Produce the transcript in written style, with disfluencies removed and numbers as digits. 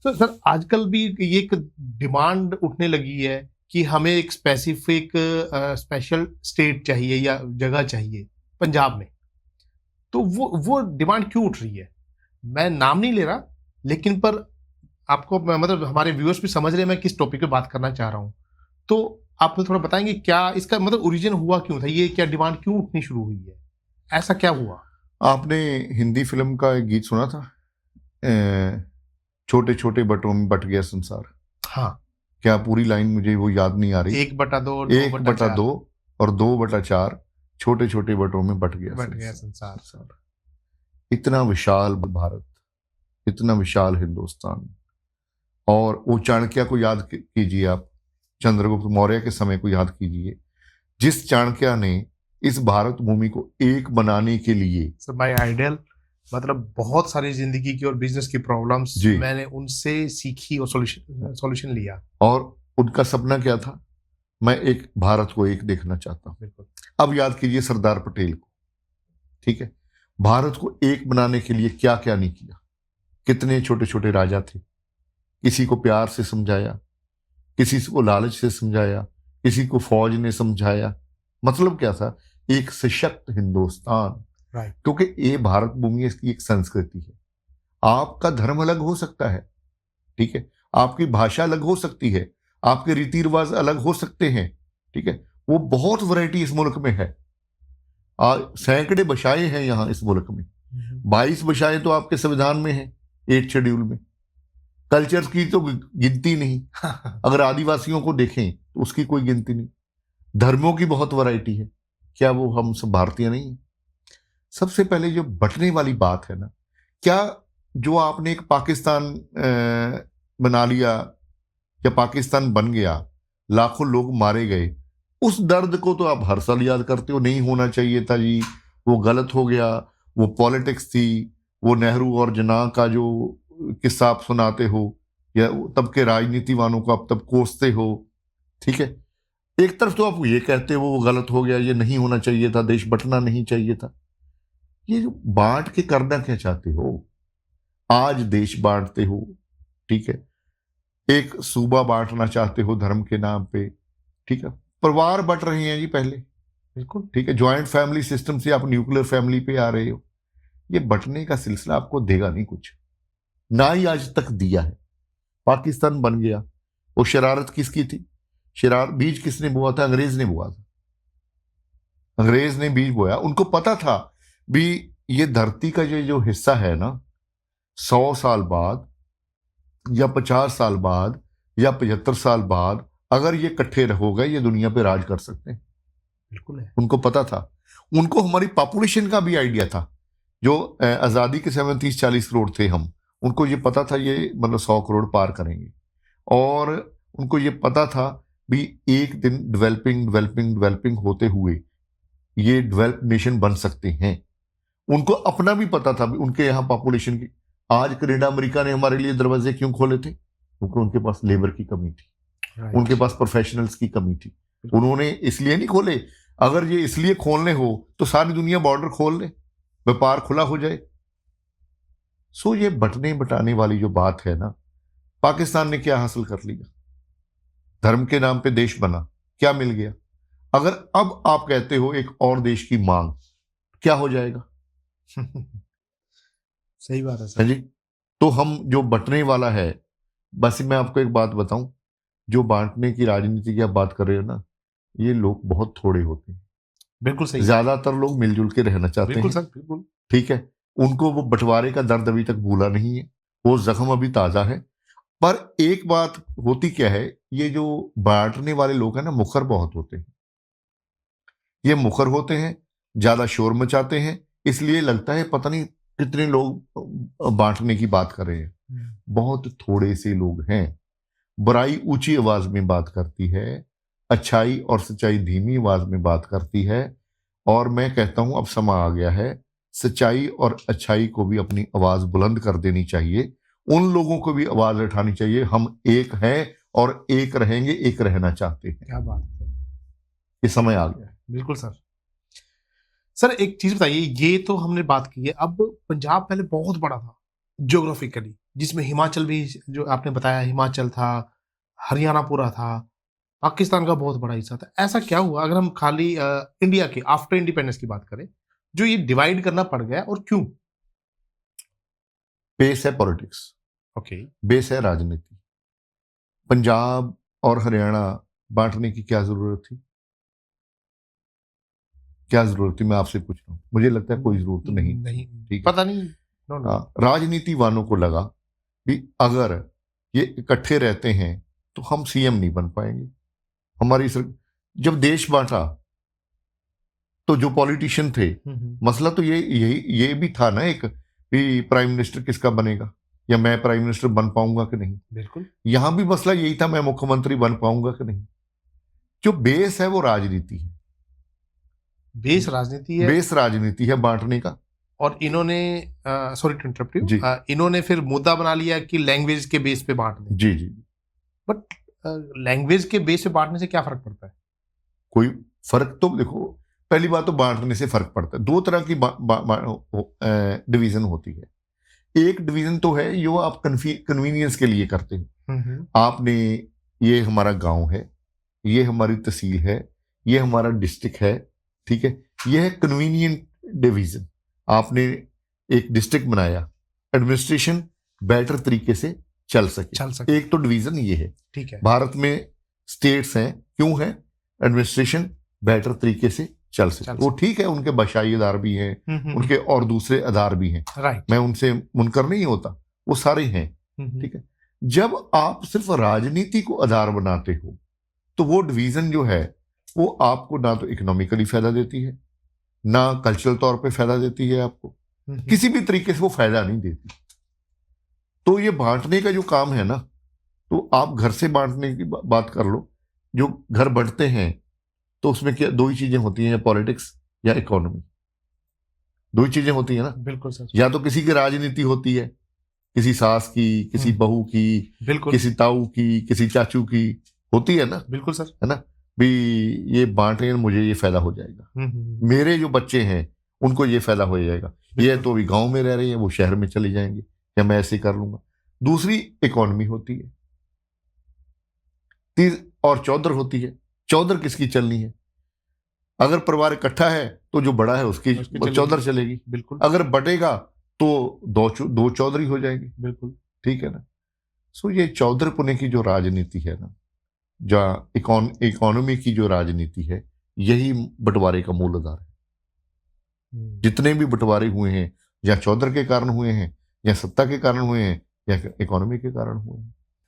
तो सर आजकल भी ये एक डिमांड उठने लगी है कि हमें एक स्पेसिफिक स्पेशल स्टेट चाहिए या जगह चाहिए पंजाब में। तो वो डिमांड क्यों उठ रही है? मैं नाम नहीं ले रहा, लेकिन पर आपको मतलब हमारे व्यूअर्स भी समझ रहे हैं मैं किस टॉपिक पे बात करना चाह रहा हूँ। तो आप मुझे थोड़ा बताएंगे क्या इसका मतलब ओरिजिन हुआ क्यों था, ये क्या डिमांड क्यों उठनी शुरू हुई है, ऐसा क्या हुआ? आपने हिंदी फिल्म का एक गीत सुना था, छोटे छोटे बटों में बट गया संसार? हाँ। क्या पूरी लाइन मुझे वो याद नहीं आ रही। 1/2, 1 बटा 2/4 2 और 2 बटा 4 छोटे छोटे बटों में बट गया संसार। इतना विशाल भारत, इतना विशाल हिंदुस्तान। और वो चाणक्य को याद कीजिए आप, चंद्रगुप्त मौर्य के समय को याद कीजिए, जिस चाणक्य ने इस भारत भूमि को एक बनाने के लिए, सर माय आइडियल, मतलब बहुत सारी जिंदगी की और बिजनेस की प्रॉब्लम्स मैंने उनसे सीखी और सॉल्यूशन लिया। और उनका सपना क्या था? मैं एक भारत को एक देखना चाहता हूं। बिल्कुल। अब याद कीजिए सरदार पटेल को, ठीक है, भारत को एक बनाने के लिए क्या क्या नहीं किया। कितने छोटे छोटे राजा थे, किसी को प्यार से समझाया, किसी को लालच से समझाया, किसी को फौज ने समझाया। मतलब क्या था? एक सशक्त हिंदुस्तान। क्योंकि ये भारत भूमि, इसकी एक संस्कृति है। आपका धर्म अलग हो सकता है, ठीक है, आपकी भाषा अलग हो सकती है, आपके रीति रिवाज अलग हो सकते हैं, ठीक है, वो बहुत वैरायटी इस मुल्क में है। सैकड़े भाषाएं हैं यहाँ इस मुल्क में। 22 भाषाएं तो आपके संविधान में है, 8 शेड्यूल में। कल्चर की तो गिनती नहीं। अगर आदिवासियों को देखें तो उसकी कोई गिनती नहीं। धर्मों की बहुत वैरायटी है। क्या वो हम सब भारतीय नहीं है? सबसे पहले जो बटने वाली बात है ना, क्या जो आपने एक पाकिस्तान बना लिया या पाकिस्तान बन गया, लाखों लोग मारे गए, उस दर्द को तो आप हर साल याद करते हो। नहीं होना चाहिए था जी, वो गलत हो गया, वो पॉलिटिक्स थी, वो नेहरू और जिन्ना का जो किस्सा आप सुनाते हो, या तब के राजनीति वालों को आप तब कोसते हो, ठीक है। एक तरफ तो आप ये कहते हो वो गलत हो गया, ये नहीं होना चाहिए था, देश बंटना नहीं चाहिए था। ये जो बांट के करना क्या चाहते हो? आज देश बांटते हो, ठीक है, एक सूबा बांटना चाहते हो धर्म के नाम पे, ठीक है, परिवार बट रहे हैं जी पहले, बिल्कुल, ठीक है, ज्वाइंट फैमिली सिस्टम से आप न्यूक्लियर फैमिली पे आ रहे हो। ये बंटने का सिलसिला आपको देगा नहीं कुछ, ना ही आज तक दिया है। पाकिस्तान बन गया, वो शरारत किसकी थी? बीज किसने बोया था? अंग्रेज ने बोया था। अंग्रेज ने बीज बोया। उनको पता था भी ये धरती का जो हिस्सा है ना, 100 साल बाद या 50 साल बाद या 75 साल बाद अगर ये इकट्ठे हो गए, ये दुनिया पे राज कर सकते हैं। बिल्कुल है। उनको पता था। उनको हमारी पॉपुलेशन का भी आइडिया था। जो आजादी के समय 30-40 करोड़ थे हम, उनको ये पता था ये मतलब 100 करोड़ पार करेंगे। और उनको ये पता था भी एक दिन डेवलपिंग डेवलपिंग डेवलपिंग होते हुए ये डेवलप नेशन बन सकते हैं। उनको अपना भी पता था भी उनके यहाँ पॉपुलेशन की। आज कनाडा अमेरिका ने हमारे लिए दरवाजे क्यों खोले थे? क्योंकि उनके पास लेबर की कमी थी, उनके पास प्रोफेशनल्स की कमी थी। उन्होंने इसलिए नहीं खोले। अगर ये इसलिए खोलने हो तो सारी दुनिया बॉर्डर खोल ले, व्यापार खुला हो जाए। सो ये बटने बटाने वाली जो बात है ना, पाकिस्तान ने क्या हासिल कर लिया? धर्म के नाम पे देश बना, क्या मिल गया? अगर अब आप कहते हो एक और देश की मांग, क्या हो जाएगा? सही बात है सर जी। तो हम जो बंटने वाला है, बस मैं आपको एक बात बताऊं, जो बांटने की राजनीति की आप बात कर रहे हो ना, ये लोग बहुत थोड़े होते हैं। बिल्कुल सही। ज्यादातर लोग मिलजुल के रहना चाहते हैं। बिल्कुल सर, बिल्कुल। ठीक है, उनको वो बंटवारे का दर्द अभी तक भूला नहीं है, वो जख्म अभी ताजा है। पर एक बात होती क्या है, ये जो बांटने वाले लोग हैं ना, मुखर बहुत होते हैं। ये मुखर होते हैं, ज्यादा शोर मचाते हैं, इसलिए लगता है पता नहीं कितने लोग बांटने की बात कर रहे हैं। बहुत थोड़े से लोग हैं। बुराई ऊंची आवाज में बात करती है, अच्छाई और सच्चाई धीमी आवाज में बात करती है। और मैं कहता हूं अब समय आ गया है, सच्चाई और अच्छाई को भी अपनी आवाज बुलंद कर देनी चाहिए। उन लोगों को भी आवाज उठानी चाहिए। हम एक हैं और एक रहेंगे, एक रहना चाहते हैं। क्या बात है सर, ये समय आ गया है। बिल्कुल सर। सर एक चीज बताइए, ये तो हमने बात की है, अब पंजाब पहले बहुत बड़ा था, ज्योग्राफिकली, जिसमें हिमाचल भी, जो आपने बताया, हिमाचल था, हरियाणा पूरा था, पाकिस्तान का बहुत बड़ा हिस्सा था। ऐसा क्या हुआ, अगर हम खाली इंडिया के आफ्टर इंडिपेंडेंस की बात करें, जो ये डिवाइड करना पड़ गया, और क्यों? बेस है पॉलिटिक्स, ओके। बेस है राजनीति। पंजाब और हरियाणा बांटने की क्या जरूरत थी? क्या जरूरत थी, मैं आपसे पूछ रहा हूं। मुझे लगता है कोई जरूरत नहीं थी। नहीं, ठीक है। पता नहीं। No no. हाँ, राजनीति वालों को लगा कि अगर ये इकट्ठे रहते हैं तो हम सीएम नहीं बन पाएंगे। जब देश बांटा तो जो पॉलिटिशियन थे, मसला तो ये भी था ना एक, कि प्राइम मिनिस्टर किसका बनेगा, या मैं प्राइम मिनिस्टर बन पाऊंगा कि नहीं। बिल्कुल। यहां भी मसला यही था, मैं मुख्यमंत्री बन पाऊंगा कि नहीं। जो बेस है वो राजनीति है, बेस राजनीति है। बेस राजनीति है बांटने का। और इन्होंने, सॉरी टू इंटरप्ट यू, जी इन्होंने फिर मुद्दा बना लिया कि लैंग्वेज के बेस पे बांट दें। जी जी। बट लैंग्वेज के बेस पे बांटने से क्या फर्क पड़ता है? कोई फर्क तो देखो, पहली बात तो बांटने से फर्क पड़ता है। दो तरह की डिवीजन होती है। एक डिवीजन तो है जो आप कन्वीनियंस के लिए करते हो। आपने, ये हमारा गांव है, ये हमारी तहसील है, ये हमारा डिस्ट्रिक्ट है, ठीक है, ये है कन्वीनियंट डिवीजन। आपने एक डिस्ट्रिक्ट बनाया, एडमिनिस्ट्रेशन बेटर तरीके से चल सके। एक तो डिवीजन ये है। ठीक है। भारत में स्टेट्स हैं, क्यों है? एडमिनिस्ट्रेशन बेटर तरीके से चल सके। वो ठीक है, उनके बशाई आधार भी हैं, उनके और दूसरे आधार भी हैं, राइट। मैं उनसे मुनकर नहीं होता, वो सारे हैं। ठीक है। जब आप सिर्फ राजनीति को आधार बनाते हो तो वो डिवीजन जो है वो आपको ना तो इकोनॉमिकली फायदा देती है, ना कल्चरल तौर पे फायदा देती है, आपको किसी भी तरीके से वो फायदा नहीं देती। तो ये बांटने का जो काम है ना, तो आप घर से बांटने की बात कर लो। जो घर बढ़ते हैं तो उसमें क्या दो ही चीजें होती हैं, पॉलिटिक्स या इकोनॉमी। दो ही चीजें होती है ना। बिल्कुल सर। या तो किसी की राजनीति होती है, किसी सास की, किसी बहू की, बिल्कुल, किसी ताऊ की, किसी चाचू की, होती है ना। बिल्कुल सर। है ना, भी ये बांटे, मुझे ये फायदा हो जाएगा, मेरे जो बच्चे हैं उनको ये फायदा हो जाएगा, ये तो अभी गांव में रह रहे हैं, वो शहर में चले जाएंगे, या मैं ऐसे कर लूंगा। दूसरी इकोनॉमी होती है, और चौधर होती है। चौधर किसकी चलनी है? अगर परिवार इकट्ठा है तो जो बड़ा है उसकी चौधर चलेगी। बिल्कुल। अगर बढ़ेगा तो दो चौधरी हो जाएंगे। बिल्कुल। ठीक है ना। सो ये चौधरपुने की जो राजनीति है ना, जो इकोनॉमी की जो राजनीति है, यही बंटवारे का मूल आधार है। जितने भी बंटवारे हुए हैं, या चौधर के कारण हुए हैं, या सत्ता के कारण हुए हैं, या इकोनॉमी के कारण हुए हैं।